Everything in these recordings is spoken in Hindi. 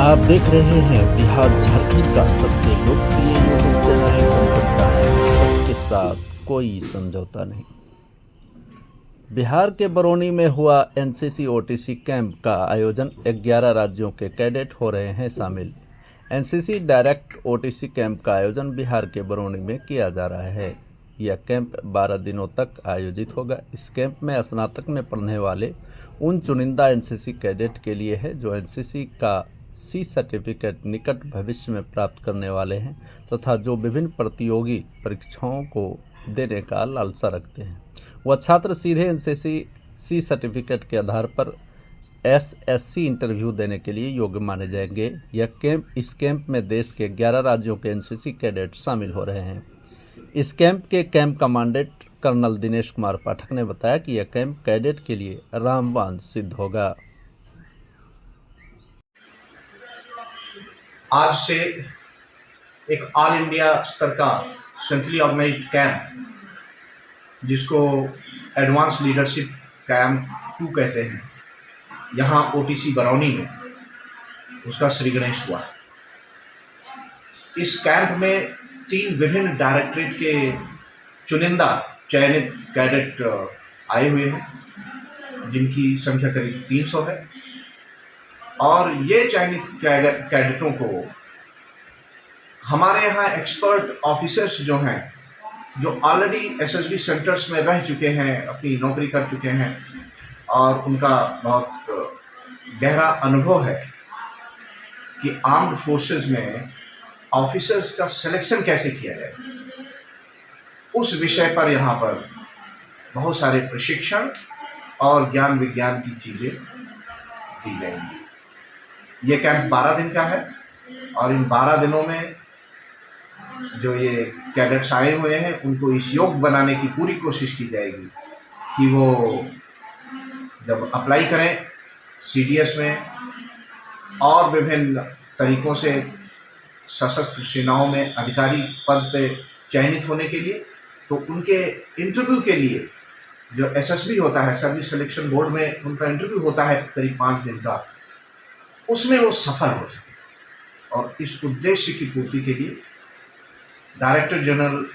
आप देख रहे हैं बिहार झारखंड का सबसे लोकप्रिय यूट्यूब चैनल पंकज टाइम्स। सच के साथ कोई समझौता नहीं। बिहार के बरौनी में हुआ एनसीसी ओटीसी कैंप का आयोजन। 11 राज्यों के कैडेट हो रहे हैं शामिल। एनसीसी डायरेक्ट ओटीसी कैंप का आयोजन बिहार के बरौनी में किया जा रहा है। यह कैंप 12 दिनों तक आयोजित होगा। इस कैंप में स्नातक में पढ़ने वाले उन चुनिंदा एनसीसी कैडेट के लिए है जो एनसीसी का सी सर्टिफिकेट निकट भविष्य में प्राप्त करने वाले हैं तथा जो विभिन्न प्रतियोगी परीक्षाओं को देने का लालसा रखते हैं। वह छात्र सीधे एनसीसी सी सर्टिफिकेट के आधार पर एसएससी इंटरव्यू देने के लिए योग्य माने जाएंगे। इस कैंप में देश के 11 राज्यों के एनसीसी कैडेट शामिल हो रहे हैं। इस कैंप के camp commandant colonel Dinesh Kumar Pathak ने बताया कि यह कैंप कैडेट के लिए रामबाण सिद्ध होगा। आज से एक ऑल इंडिया स्तर का सेंट्रली ऑर्गेनाइज्ड कैंप, जिसको एडवांस लीडरशिप कैंप 2 कहते हैं, यहाँ ओटीसी बरौनी में उसका श्री गणेश हुआ। इस कैंप में 3 विभिन्न डायरेक्टरेट के चुनिंदा चयनित कैडेट आए हुए हैं, जिनकी संख्या करीब 300 है। और ये चयनित कैडेटों को हमारे यहाँ एक्सपर्ट ऑफिसर्स जो हैं, जो ऑलरेडी एसएसबी सेंटर्स में रह चुके हैं, अपनी नौकरी कर चुके हैं और उनका बहुत गहरा अनुभव है कि आर्म्ड फोर्सेस में ऑफिसर्स का सिलेक्शन कैसे किया जाए, उस विषय पर यहाँ पर बहुत सारे प्रशिक्षण और ज्ञान विज्ञान की चीज़ें दी जाएंगी। ये कैंप 12 दिन का है और इन 12 दिनों में जो ये कैडेट्स आए हुए हैं, उनको इस योग्य बनाने की पूरी कोशिश की जाएगी कि वो जब अप्लाई करें सीडीएस में और विभिन्न तरीक़ों से सशस्त्र सेनाओं में अधिकारी पद पे चयनित होने के लिए, तो उनके इंटरव्यू के लिए जो एसएसबी होता है, सर्विस सिलेक्शन बोर्ड में उनका इंटरव्यू होता है करीब 5 दिन का, उसमें वो सफल हो सके। और इस उद्देश्य की पूर्ति के लिए डायरेक्टर जनरल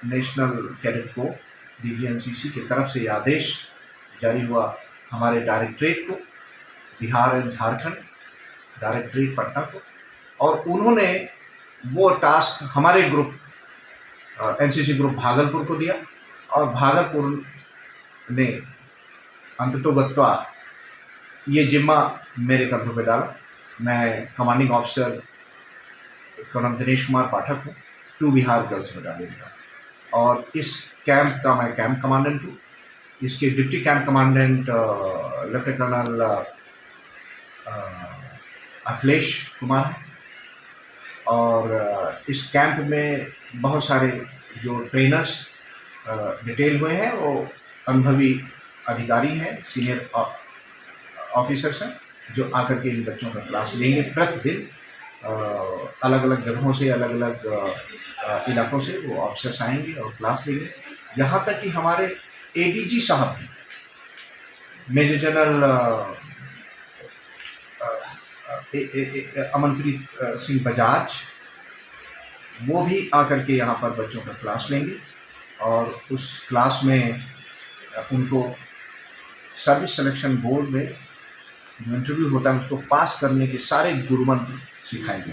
नेशनल कैडेट को डीजीएनसीसी की तरफ से आदेश जारी हुआ हमारे डायरेक्टरेट को, बिहार एंड झारखंड डायरेक्टरेट पटना को, और उन्होंने वो टास्क हमारे ग्रुप एनसीसी ग्रुप भागलपुर को दिया और भागलपुर ने अंततोगत्वा ये जिम्मा मेरे कंधों पे डाला। मैं commanding officer colonel Dinesh Kumar Pathak हूँ, 2 बिहार गर्ल्स बटालियन का, और इस कैंप का मैं कैंप कमांडेंट हूँ। इसके deputy camp commandant lieutenant colonel Akhilesh Kumar हैं। और इस कैंप में बहुत सारे जो ट्रेनर्स डिटेल हुए हैं वो अनुभवी अधिकारी हैं, सीनियर ऑफिसर्स हैं, जो आकर के इन बच्चों का क्लास लेंगे। प्रतिदिन अलग अलग जगहों से, अलग अलग इलाकों से वो ऑफिसर्स आएंगे और क्लास लेंगे। यहाँ तक कि हमारे एडीजी साहब भी, मेजर जनरल अमनप्रीत सिंह बजाज, वो भी आकर के यहाँ पर बच्चों का क्लास लेंगे और उस क्लास में उनको सर्विस सिलेक्शन बोर्ड में जो इंटरव्यू होता है उसको पास करने के सारे गुरुमंत्र सिखाएंगे।